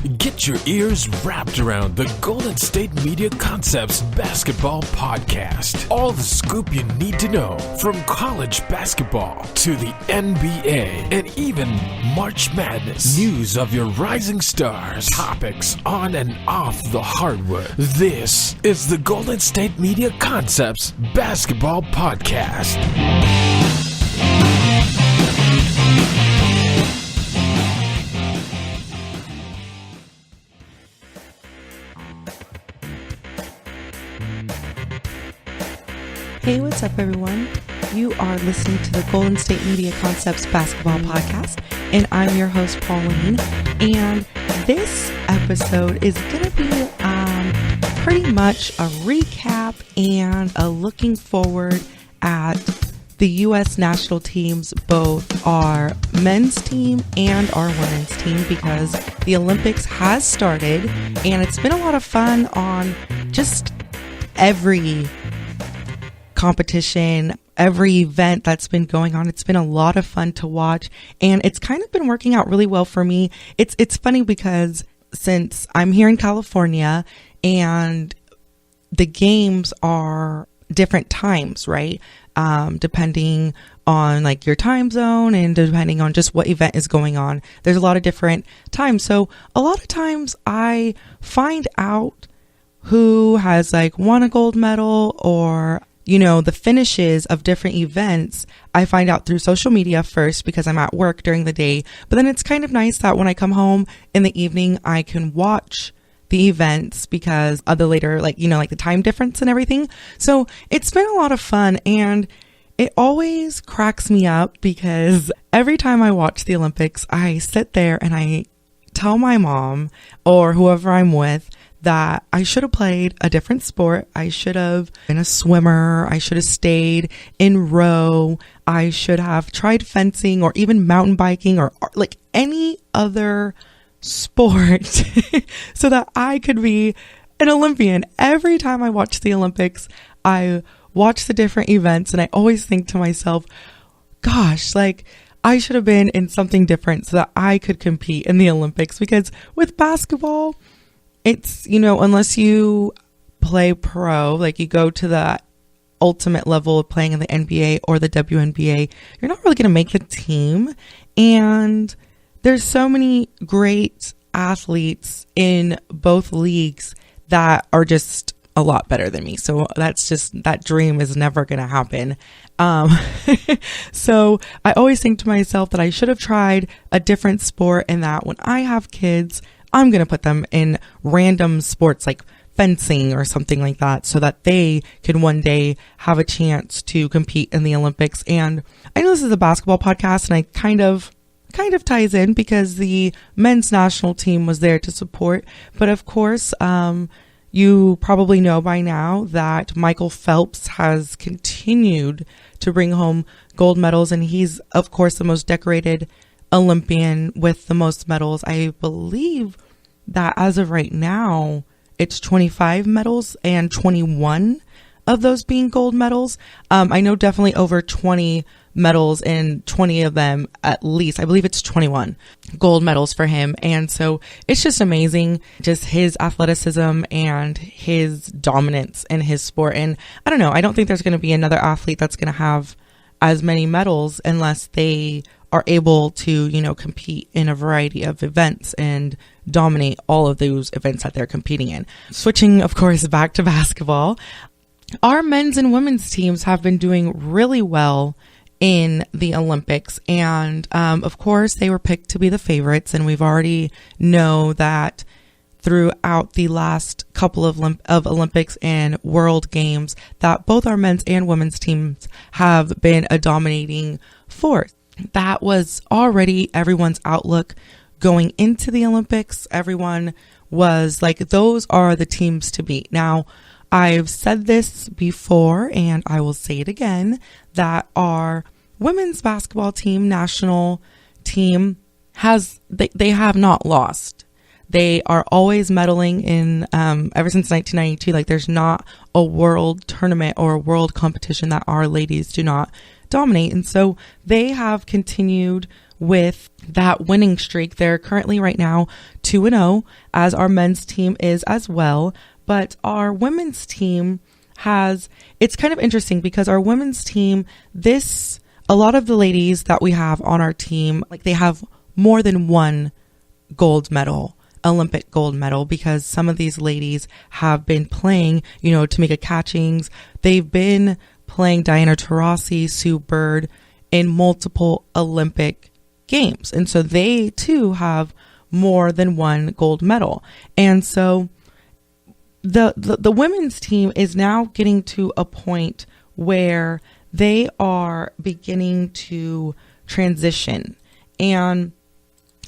Get your ears wrapped around the Golden State Media Concepts Basketball Podcast. All the scoop you need to know, from college basketball to the NBA and even March Madness. News of your rising stars, topics on and off the hardwood. This is the Golden State Media Concepts Basketball Podcast. Hey, what's up, everyone? You are listening to the Golden State Media Concepts Basketball Podcast, and I'm your host, Pauline. And this episode is going to be pretty much a recap and a looking forward at the U.S. national teams, both our men's team and our women's team, because the Olympics has started, and it's been a lot of fun on just every competition, every event that's been going on. It's been a lot of fun to watch, and it's kind of been working out really well for me. It's funny because since I'm here in California and the games are different times, right? Depending on like your time zone and depending on just what event is going on, there's a lot of different times. So a lot of times I find out who has like won a gold medal, or you know, the finishes of different events, I find out through social media first because I'm at work during the day. But then it's kind of nice that when I come home in the evening, I can watch the events because of the later, like, you know, like the time difference and everything. So it's been a lot of fun, and it always cracks me up because every time I watch the Olympics, I sit there and I tell my mom or whoever I'm with that I should have played a different sport. I should have been a swimmer. I should have stayed in row. I should have tried fencing or even mountain biking or like any other sport so that I could be an Olympian. Every time I watch the Olympics, I watch the different events and I always think to myself, gosh, like I should have been in something different so that I could compete in the Olympics, because with basketball, it's, you know, unless you play pro, like you go to the ultimate level of playing in the NBA or the WNBA, you're not really going to make the team. And there's so many great athletes in both leagues that are just a lot better than me. So that's just, that dream is never going to happen. So I always think to myself that I should have tried a different sport, and that when I have kids, I'm going to put them in random sports like fencing or something like that so that they can one day have a chance to compete in the Olympics. And I know this is a basketball podcast, and I kind of ties in because the men's national team was there to support. But of course, you probably know by now that Michael Phelps has continued to bring home gold medals, and he's of course the most decorated Olympian with the most medals. I believe that as of right now, it's 25 medals and 21 of those being gold medals. I know definitely over 20 medals, and 20 of them at least, I believe it's 21 gold medals for him. And so it's just amazing, just his athleticism and his dominance in his sport. And I don't know, I don't think there's going to be another athlete that's going to have as many medals unless they are able to, you know, compete in a variety of events and dominate all of those events that they're competing in. Switching, of course, back to basketball, our men's and women's teams have been doing really well in the Olympics. And, of course, they were picked to be the favorites. And we've already know that throughout the last couple of Olympics and World Games that both our men's and women's teams have been a dominating force. That was already everyone's outlook going into the Olympics. Everyone was like, those are the teams to beat. Now, I've said this before, and I will say it again, that our women's basketball team, national team, they have not lost. They are always medaling in, ever since 1992, like there's not a world tournament or a world competition that our ladies do not dominate. And so they have continued with that winning streak. They're currently right now 2-0, as our men's team is as well. But our women's team it's kind of interesting because our women's team, a lot of the ladies that we have on our team, like they have more than one gold medal, Olympic gold medal, because some of these ladies have been playing, Tamika Catchings. They've been playing Diana Taurasi, Sue Bird in multiple Olympic games. And so they too have more than one gold medal. And so the women's team is now getting to a point where they are beginning to transition. And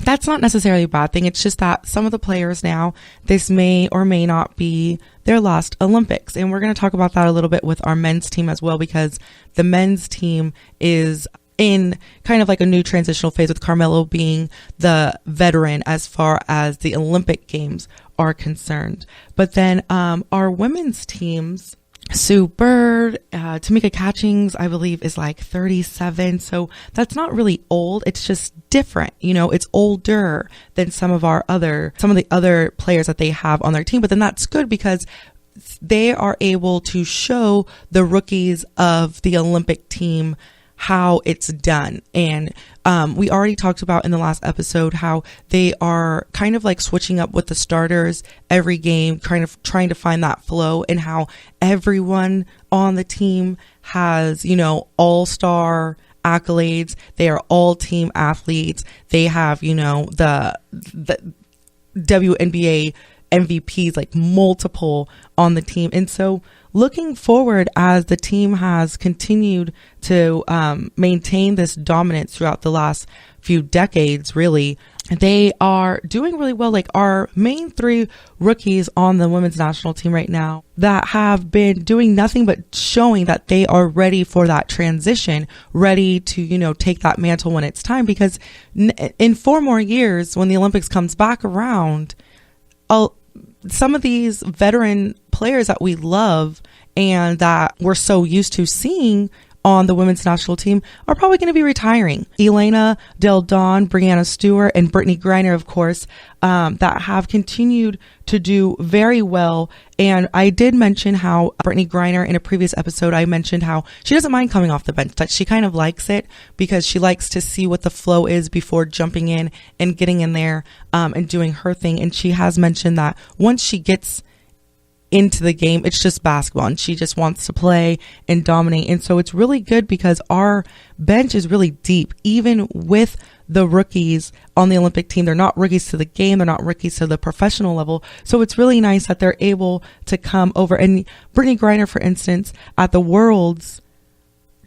that's not necessarily a bad thing. It's just that some of the players now, this may or may not be their last Olympics. And we're going to talk about that a little bit with our men's team as well, because the men's team is in kind of like a new transitional phase, with Carmelo being the veteran as far as the Olympic Games are concerned. But then our women's teams, Sue Bird, Tamika Catchings, I believe, is like 37. So that's not really old. It's just different. It's older than some of the other players that they have on their team. But then that's good because they are able to show the rookies of the Olympic team how it's done. And we already talked about in the last episode how they are kind of like switching up with the starters every game, kind of trying to find that flow, and how everyone on the team has, all-star accolades. They are all team athletes. They have, the WNBA MVPs, like multiple on the team. And so looking forward, as the team has continued to maintain this dominance throughout the last few decades, really, they are doing really well. Like our main three rookies on the women's national team right now that have been doing nothing but showing that they are ready for that transition, ready to, take that mantle when it's time. Because in 4 more years, when the Olympics comes back around, some of these veteran players that we love and that we're so used to seeing on the women's national team are probably going to be retiring. Elena Delle Donne, Breanna Stewart, and Brittney Griner, of course, that have continued to do very well. And I did mention how Brittney Griner, in a previous episode, I mentioned how she doesn't mind coming off the bench, that she kind of likes it because she likes to see what the flow is before jumping in and getting in there and doing her thing. And she has mentioned that once she gets into the game, it's just basketball and she just wants to play and dominate. And so it's really good because our bench is really deep, even with the rookies on the Olympic team. They're not rookies to the game. They're not rookies to the professional level. So it's really nice that they're able to come over. And Brittney Griner, for instance, at the Worlds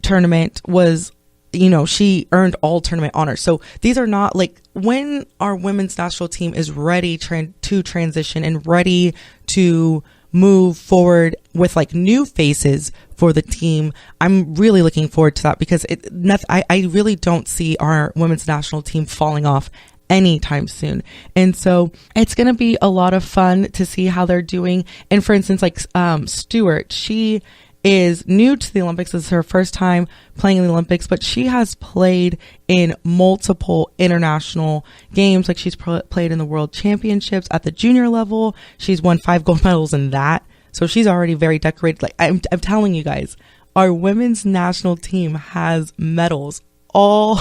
tournament was, she earned all tournament honors. So these are not like, when our women's national team is ready to transition and ready to move forward with like new faces for the team, I'm really looking forward to that, because I really don't see our women's national team falling off anytime soon. And so it's going to be a lot of fun to see how they're doing. And for instance, like Stewart, she is new to the Olympics. This is her first time playing in the Olympics, but she has played in multiple international games. Like she's played in the World Championships at the junior level. She's won 5 gold medals in that. So she's already very decorated. Like I'm telling you guys, our women's national team has medals all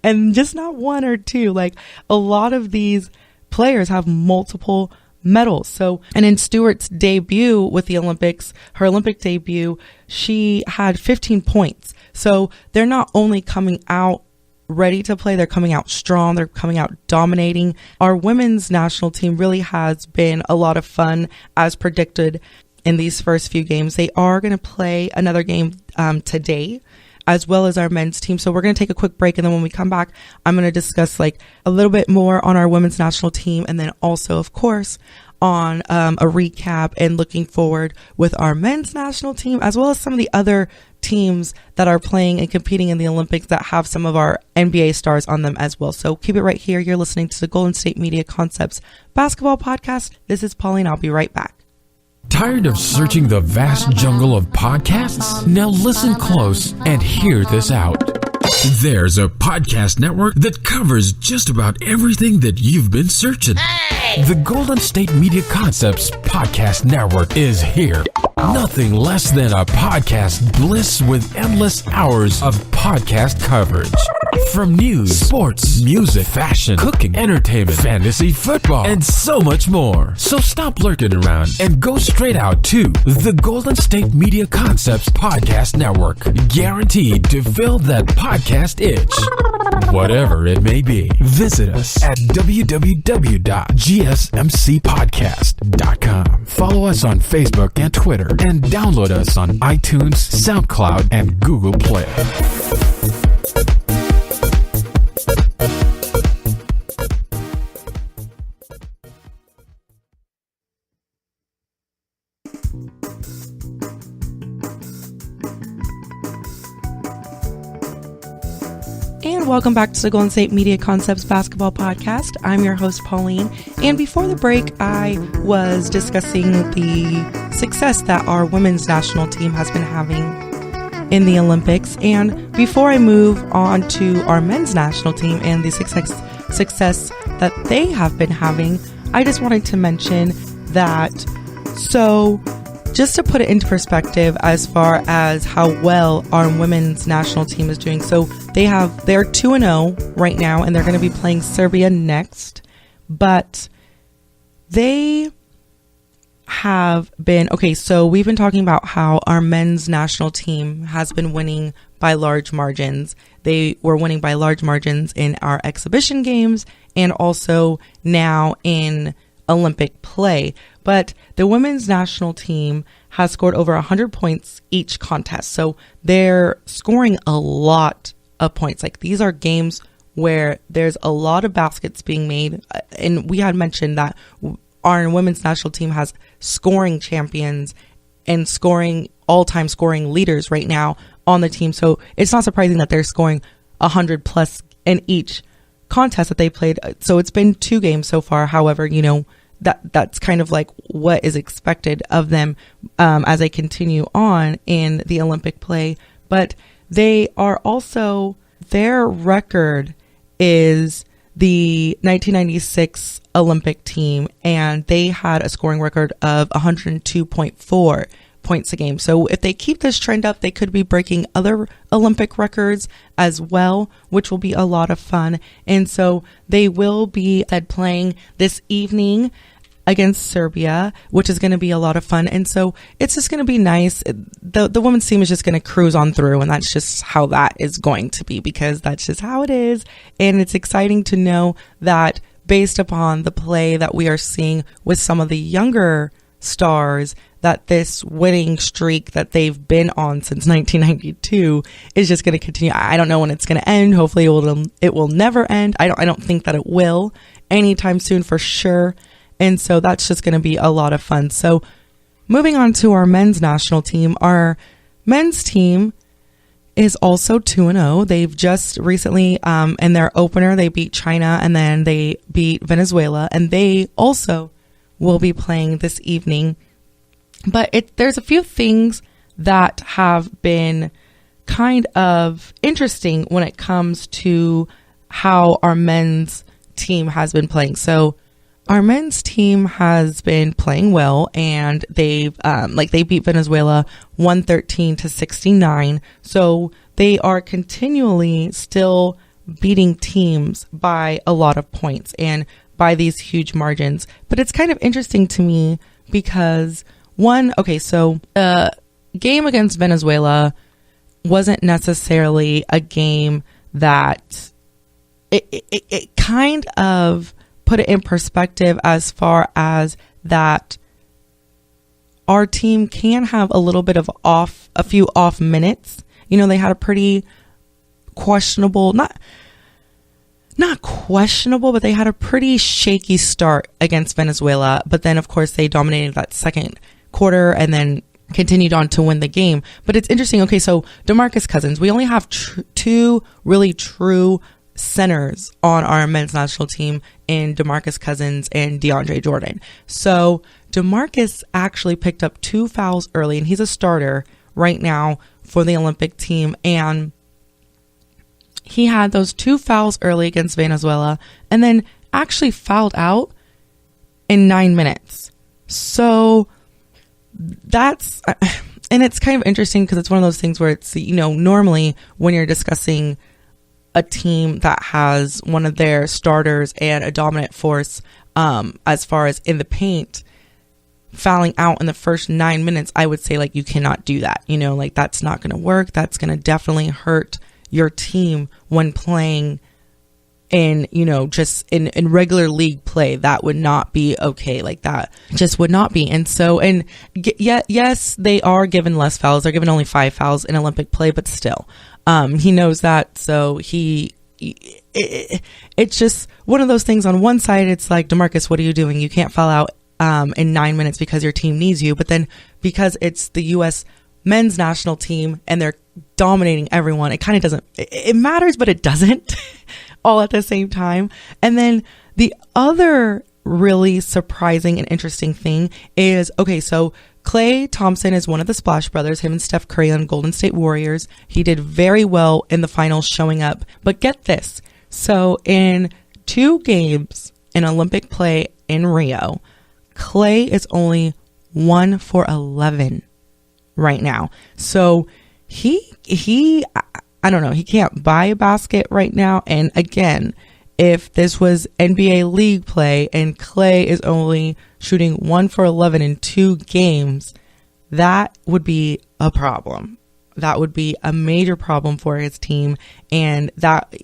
and just not 1 or 2. Like a lot of these players have multiple medals. So, and in Stewart's debut with the Olympics, her Olympic debut, she had 15 points. So they're not only coming out ready to play, they're coming out strong, they're coming out dominating. Our women's national team really has been a lot of fun, as predicted in these first few games. They are going to play another game today, as well as our men's team. So we're going to take a quick break. And then when we come back, I'm going to discuss like a little bit more on our women's national team. And then also, of course, on a recap and looking forward with our men's national team, as well as some of the other teams that are playing and competing in the Olympics that have some of our NBA stars on them as well. So keep it right here. You're listening to the Golden State Media Concepts Basketball Podcast. This is Pauline. I'll be right back. Tired of searching the vast jungle of podcasts? Now listen close and hear this out. There's a podcast network that covers just about everything that you've been searching. Hey! The Golden State Media Concepts Podcast Network is here. Nothing less than a podcast bliss with endless hours of podcast coverage. From news, sports, music, fashion, cooking, entertainment, fantasy, football, and so much more. So stop lurking around and go straight out to the Golden State Media Concepts Podcast Network. Guaranteed to fill that podcast itch. Whatever it may be. Visit us at www.gsmcpodcast.com. Follow us on Facebook and Twitter, and download us on iTunes, SoundCloud, and Google Play. And welcome back to the Golden State Media Concepts Basketball Podcast. I'm your host, Pauline. And before the break, I was discussing the success that our women's national team has been having in the Olympics. And before I move on to our men's national team and the success that they have been having, I just wanted to mention that, so just to put it into perspective as far as how well our women's national team is doing. So they're 2-0 right now, and they're going to be playing Serbia next. But they have been, so we've been talking about how our men's national team has been winning by large margins. They were winning by large margins in our exhibition games and also now in Olympic play. But the women's national team has scored over 100 points each contest. So they're scoring a lot of points. Like, these are games where there's a lot of baskets being made. And we had mentioned that our women's national team has scoring champions and all-time scoring leaders right now on the team. So it's not surprising that they're scoring 100 plus in each contest that they played. So it's been 2 games so far. However, that's kind of like what is expected of them as they continue on in the Olympic play. But they are also, their record is the 1996 Olympic team, and they had a scoring record of 102.4 points a game. So if they keep this trend up, they could be breaking other Olympic records as well, which will be a lot of fun. And so they will be playing this evening against Serbia, which is going to be a lot of fun. And so it's just going to be nice. The women's team is just going to cruise on through, and that's just how that is going to be, because that's just how it is. And it's exciting to know that based upon the play that we are seeing with some of the younger stars, that this winning streak that they've been on since 1992 is just going to continue. I don't know when it's going to end. Hopefully it will never end. I don't think that it will anytime soon for sure. And so that's just going to be a lot of fun. So moving on to our men's national team, our men's team is also 2-0. They've just recently, in their opener, they beat China, and then they beat Venezuela, and they also will be playing this evening. But there's a few things that have been kind of interesting when it comes to how our men's team has been playing. So our men's team has been playing well, and they beat Venezuela 113-69. So they are continually still beating teams by a lot of points and by these huge margins. But it's kind of interesting to me because so the game against Venezuela wasn't necessarily a game that it kind of put it in perspective as far as that our team can have a little bit of a few off minutes. They had a pretty questionable, not questionable, but they had a pretty shaky start against Venezuela. But then, of course, they dominated that second quarter and then continued on to win the game. But it's interesting. Okay, so Demarcus Cousins, we only have 2 really true centers on our men's national team in Demarcus Cousins and DeAndre Jordan. So Demarcus actually picked up 2 fouls early, and he's a starter right now for the Olympic team. And he had those 2 fouls early against Venezuela and then actually fouled out in 9 minutes. So that's, and it's kind of interesting because it's one of those things where it's, normally when you're discussing a team that has one of their starters and a dominant force, as far as in the paint, fouling out in the first 9 minutes, I would say like you cannot do that. Like that's not going to work. That's going to definitely hurt your team when playing in, just in regular league play. That would not be okay. Like that just would not be. And so, yes, they are given less fouls. They're given only 5 fouls in Olympic play, but still, he knows that. So it's just one of those things. On one side, it's like, Demarcus, what are you doing? You can't foul out in 9 minutes because your team needs you. But then because it's the U.S. men's national team and they're dominating everyone, it kind of doesn't, it matters, but it doesn't all at the same time. And then the other really surprising and interesting thing is, okay, so Klay Thompson is one of the Splash Brothers, him and Steph Curry on Golden State Warriors. He did very well in the finals showing up, but get this. So in 2 games in Olympic play in Rio, Klay is only 1 for 11 right now. So he I don't know, he can't buy a basket right now. And again, if this was NBA league play and Klay is only shooting 1 for 11 in 2 games, that would be a problem. That would be a major problem for his team. And that,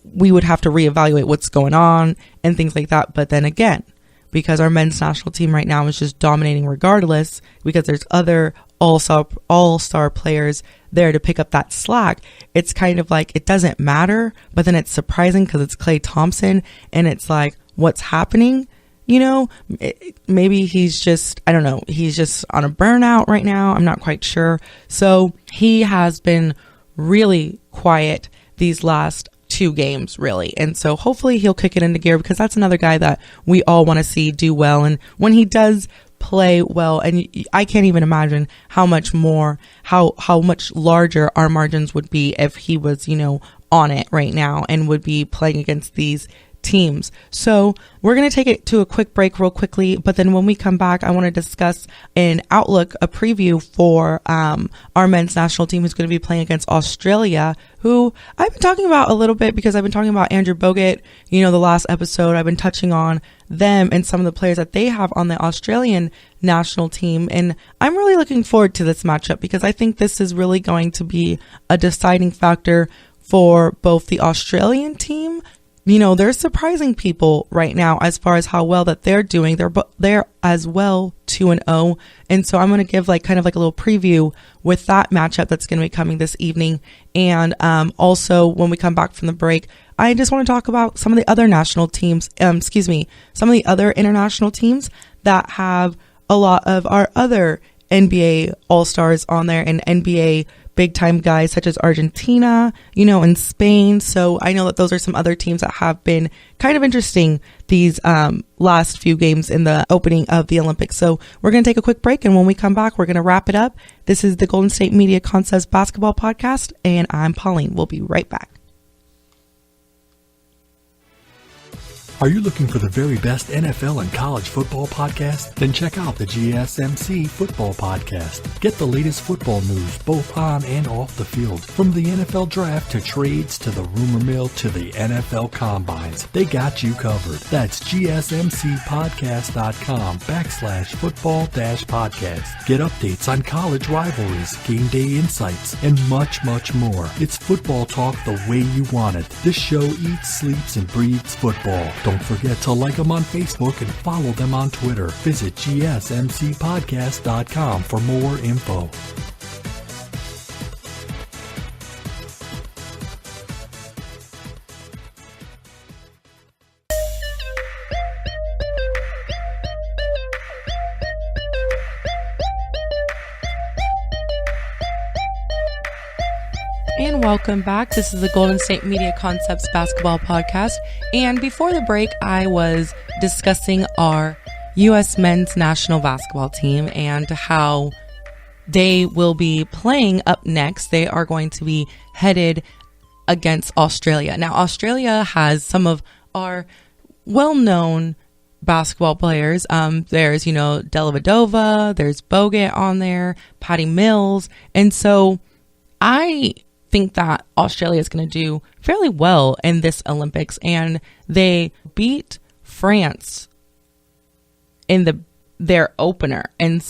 we would have to reevaluate what's going on and things like that. But then again, because our men's national team right now is just dominating regardless, because there's other all-star players there to pick up that slack, it's kind of like it doesn't matter. But then it's surprising because it's Klay Thompson and it's like, what's happening? Maybe he's just, I don't know, he's just on a burnout right now. I'm not quite sure. So he has been really quiet these last 2 games, really. And so hopefully he'll kick it into gear, because that's another guy that we all want to see do well. And when he does play well, and I can't even imagine how much more, how much larger our margins would be if he was, on it right now and would be playing against these teams. So we're going to take it to a quick break real quickly, but then when we come back, I want to discuss an outlook, a preview for our men's national team, who's going to be playing against Australia, who I've been talking about a little bit because I've been talking about Andrew Bogut. The last episode I've been touching on them and some of the players that they have on the Australian national team, and I'm really looking forward to this matchup because I think this is really going to be a deciding factor for both the Australian team. They're surprising people right now as far as how well that they're doing. They're as well 2-0. And so I'm going to give kind of a little preview with that matchup that's going to be coming this evening. And also when we come back from the break, I just want to talk about some of the other national teams, some of the other international teams that have a lot of our other NBA All-Stars on there and NBA big time guys such as Argentina, and Spain. So I know that those are some other teams that have been kind of interesting these last few games in the opening of the Olympics. So we're going to take a quick break, and when we come back, we're going to wrap it up. This is the Golden State Media Concepts Basketball Podcast, and I'm Pauline. We'll be right back. Are you looking for the very best NFL and college football podcast? Then check out the GSMC Football Podcast. Get the latest football news both on and off the field. From the NFL Draft to trades to the rumor mill to the NFL Combines, they got you covered. That's GSMCpodcast.com/football-podcast. Get updates on college rivalries, game day insights, and much, much more. It's football talk the way you want it. This show eats, sleeps, and breathes football. Don't forget to like them on Facebook and follow them on Twitter. Visit GSMCpodcast.com for more info. And welcome back. This is the Golden State Media Concepts Basketball Podcast. And before the break, I was discussing our U.S. men's national basketball team and how they will be playing up next. They are going to be headed against Australia. Now, Australia has some of our well-known basketball players. There's, Dellavedova, there's Bogut on there, Patty Mills. And so I think that Australia is going to do fairly well in this Olympics, and they beat France in their opener. And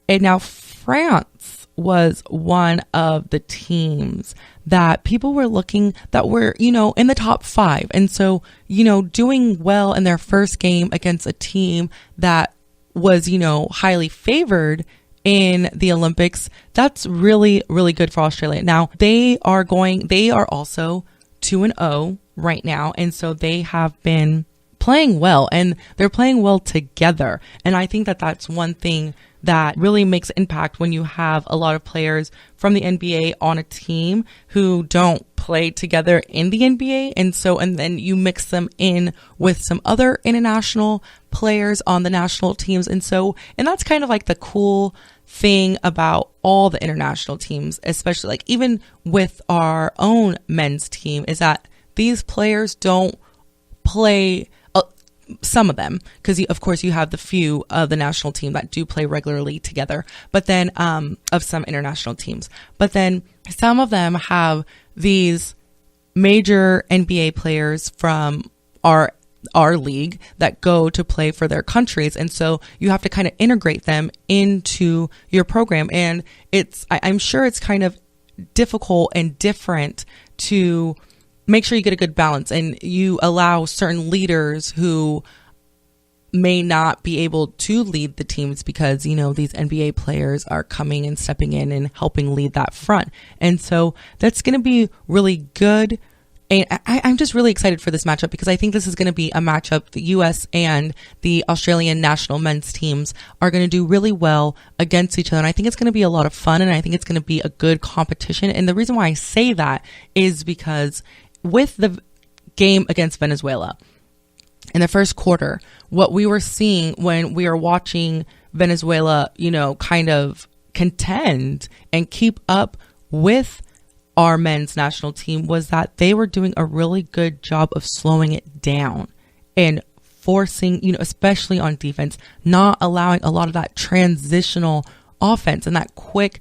now France was one of the teams that people were looking that were, in the top 5. And so, doing well in their first game against a team that was, highly favored in the Olympics, that's really, really good for Australia. Now, they are also 2-0 right now. And so they have been playing well, and they're playing well together. And I think that that's one thing that really makes impact when you have a lot of players from the NBA on a team who don't play together in the NBA. And then you mix them in with some other international players on the national teams. And that's kind of like the cool thing about all the international teams, especially like even with our own men's team, is that these players don't play, some of them, because of course you have the few of the national team that do play regularly together, but then of some international teams, but then some of them have these major NBA players from our league that go to play for their countries. And so you have to kind of integrate them into your program. And I'm sure it's kind of difficult and different to make sure you get a good balance, and you allow certain leaders who may not be able to lead the teams because, these NBA players are coming and stepping in and helping lead that front. And so that's going to be really good. And I'm just really excited for this matchup because I think this is going to be a matchup the U.S. and the Australian national men's teams are going to do really well against each other. And I think it's going to be a lot of fun, and I think it's going to be a good competition. And the reason why I say that is because with the game against Venezuela in the first quarter, what we were seeing when we were watching Venezuela, kind of contend and keep up with our men's national team was that they were doing a really good job of slowing it down and forcing, especially on defense, not allowing a lot of that transitional offense and that quick,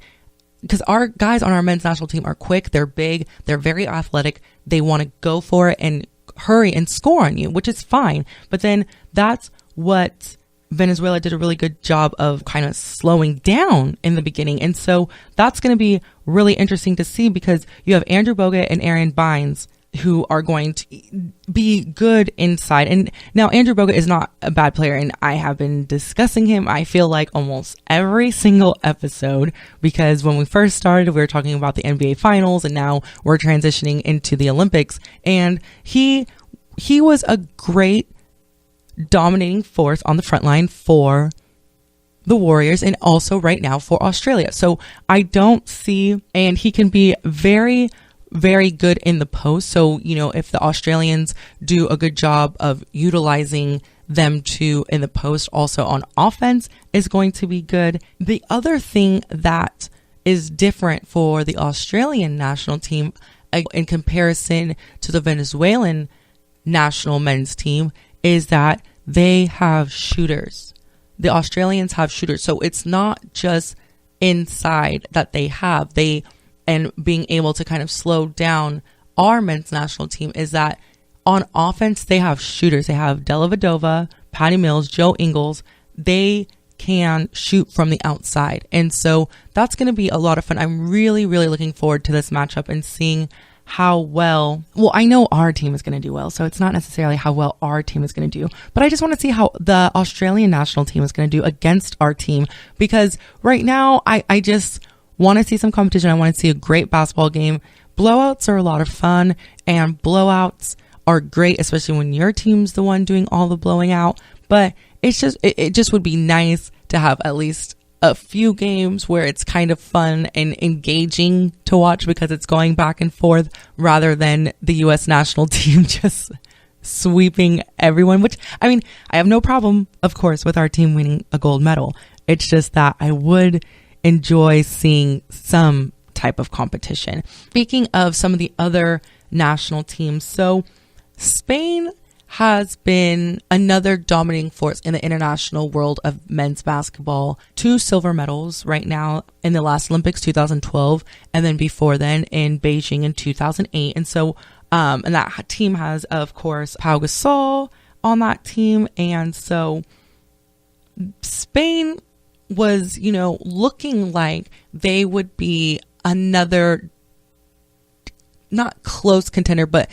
because our guys on our men's national team are quick, they're big, they're very athletic, they want to go for it and hurry and score on you, which is fine. But then that's what Venezuela did a really good job of kind of slowing down in the beginning. And so that's going to be really interesting to see because you have Andrew Bogut and Aaron Bynes who are going to be good inside. And now Andrew Bogut is not a bad player, and I have been discussing him, I feel like, almost every single episode, because when we first started, we were talking about the NBA Finals, and now we're transitioning into the Olympics. And he was a great dominating force on the front line for the Warriors and also right now for Australia. So I don't see, and he can be very, very good in the post. So, if the Australians do a good job of utilizing them too in the post, also on offense is going to be good. The other thing that is different for the Australian national team in comparison to the Venezuelan national men's team is that they have shooters. The Australians have shooters. So it's not just inside that they have. And being able to kind of slow down our men's national team is that on offense, they have shooters. They have Dellavedova, Patty Mills, Joe Ingles. They can shoot from the outside. And so that's going to be a lot of fun. I'm really, really looking forward to this matchup and seeing how well I know our team is going to do well, so it's not necessarily how well our team is going to do, but I just want to see how the Australian national team is going to do against our team, because right now I just want to see some competition. I want to see a great basketball game. Blowouts are a lot of fun, and blowouts are great, especially when your team's the one doing all the blowing out, but it just would be nice to have at least a few games where it's kind of fun and engaging to watch because it's going back and forth rather than the U.S. national team just sweeping everyone, which, I have no problem, of course, with our team winning a gold medal. It's just that I would enjoy seeing some type of competition. Speaking of some of the other national team. So Spain has been another dominating force in the international world of men's basketball. 2 silver medals right now in the last Olympics, 2012, and then before then in Beijing in 2008. And so, and that team has, of course, Pau Gasol on that team. And so Spain was, looking like they would be another not close contender, but,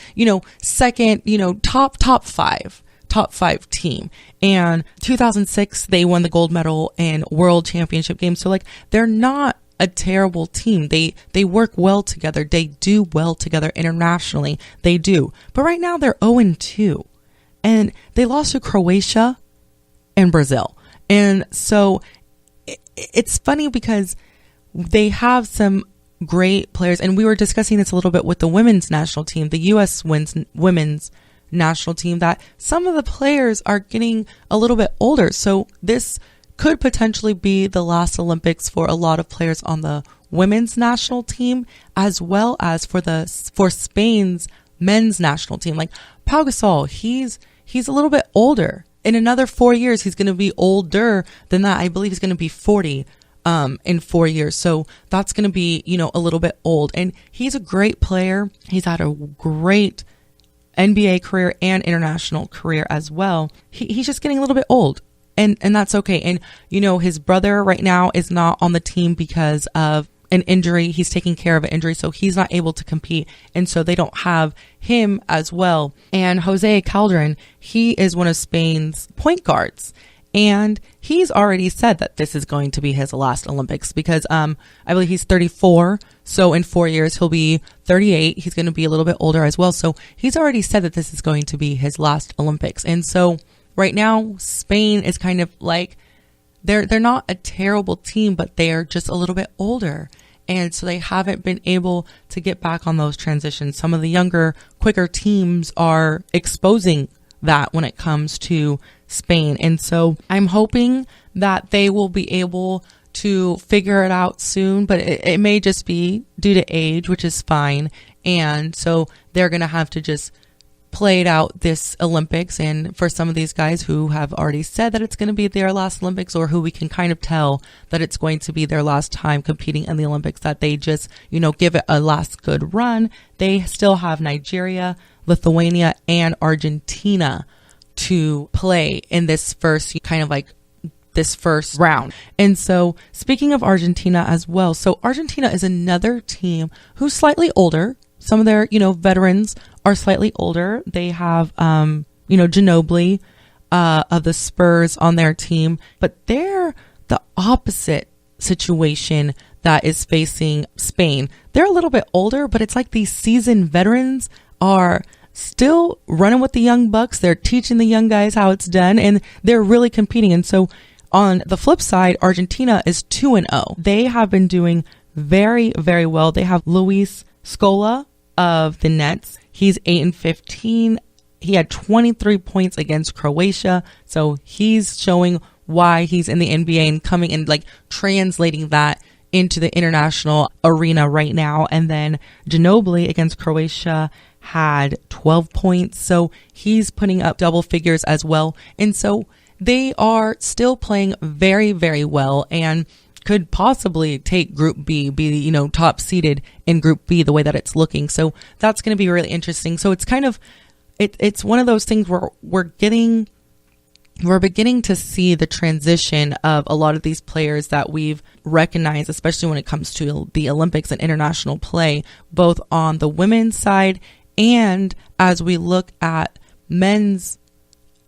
second, top five team. And 2006, they won the gold medal in world championship games. So they're not a terrible team. They work well together. They do well together internationally. They do. But right now they're 0-2 and they lost to Croatia and Brazil. And so it's funny because they have some great players, and we were discussing this a little bit with the women's national team, the U.S. women's national team, that some of the players are getting a little bit older. So this could potentially be the last Olympics for a lot of players on the women's national team, as well as for Spain's men's national team. Like Pau Gasol, he's a little bit older. In another 4 years, he's going to be older than that. I believe he's going to be 40. In 4 years. So that's going to be, a little bit old. And he's a great player. He's had a great NBA career and international career as well. He's just getting a little bit old. And that's okay. And, his brother right now is not on the team because of an injury. He's taking care of an injury, so he's not able to compete. And so they don't have him as well. And Jose Calderon, he is one of Spain's point guards. And he's already said that this is going to be his last Olympics because I believe he's 34. So in 4 years, he'll be 38. He's going to be a little bit older as well. So he's already said that this is going to be his last Olympics. And so right now, Spain is kind of like, they're not a terrible team, but they're just a little bit older. And so they haven't been able to get back on those transitions. Some of the younger, quicker teams are exposing that when it comes to Spain. And so I'm hoping that they will be able to figure it out soon, but it may just be due to age, which is fine. And so they're going to have to just play it out this Olympics. And for some of these guys who have already said that it's going to be their last Olympics, or who we can kind of tell that it's going to be their last time competing in the Olympics, that they just, give it a last good run. They still have Nigeria, Lithuania, and Argentina to play in this first round. And so speaking of Argentina as well, so Argentina is another team who's slightly older. Some of their, veterans are slightly older. They have, Ginobili of the Spurs on their team, but they're the opposite situation that is facing Spain. They're a little bit older, but it's like these seasoned veterans are still running with the young bucks. They're teaching the young guys how it's done, and they're really competing. And so on the flip side, Argentina is 2-0. They have been doing very, very well. They have Luis Scola of the Nets. He's 8-15. He had 23 points against Croatia. So he's showing why he's in the NBA and coming and translating that into the international arena right now. And then Ginobili against Croatia had 12 points. So he's putting up double figures as well. And so they are still playing very, very well and could possibly take Group B, be, top seeded in Group B the way that it's looking. So that's going to be really interesting. So it's kind of, it's one of those things where we're beginning to see the transition of a lot of these players that we've recognized, especially when it comes to the Olympics and international play, both on the women's side and as we look at men's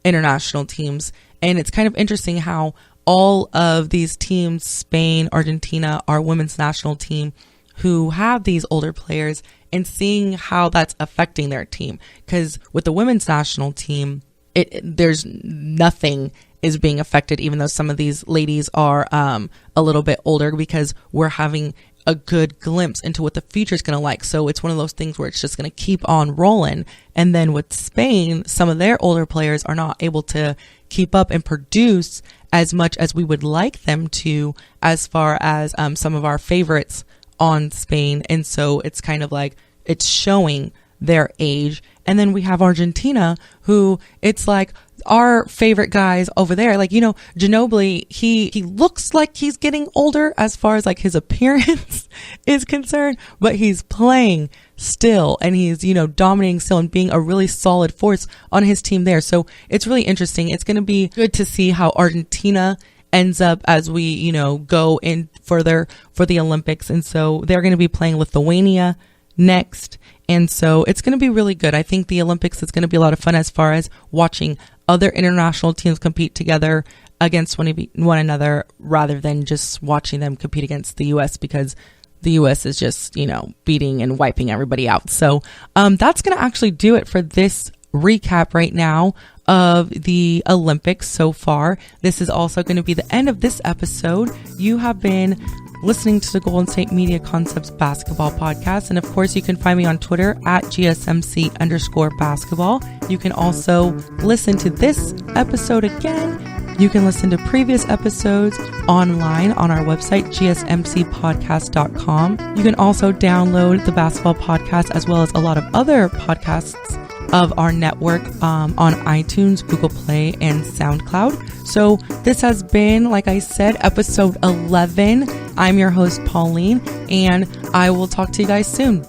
international teams. And it's kind of interesting how all of these teams, Spain, Argentina, our women's national team, who have these older players, and seeing how that's affecting their team. Because with the women's national team, there's nothing is being affected, even though some of these ladies are a little bit older, because we're having a good glimpse into what the future is going to like. So it's one of those things where it's just going to keep on rolling. And then with Spain, some of their older players are not able to keep up and produce as much as we would like them to, as far as some of our favorites on Spain. And so it's kind of like it's showing their age. And then we have Argentina, who it's like our favorite guys over there. Like, Ginobili, he looks like he's getting older as far as like his appearance is concerned, but he's playing still, and he's, dominating still and being a really solid force on his team there. So it's really interesting. It's going to be good to see how Argentina ends up as we, go in further for the Olympics. And so they're going to be playing Lithuania next. And so it's going to be really good. I think the Olympics is going to be a lot of fun as far as watching other international teams compete together against one another rather than just watching them compete against the U.S. because the U.S. is just, beating and wiping everybody out. So that's going to actually do it for this recap right now of the Olympics so far. This is also going to be the end of this episode. You have been listening to the Golden State Media Concepts Basketball Podcast. And of course, you can find me on Twitter at GSMC_basketball. You can also listen to this episode again. You can listen to previous episodes online on our website, gsmcpodcast.com. You can also download the basketball podcast as well as a lot of other podcasts of our network on iTunes, Google Play, and SoundCloud. So this has been, like I said, episode 11. I'm your host, Pauline, and I will talk to you guys soon.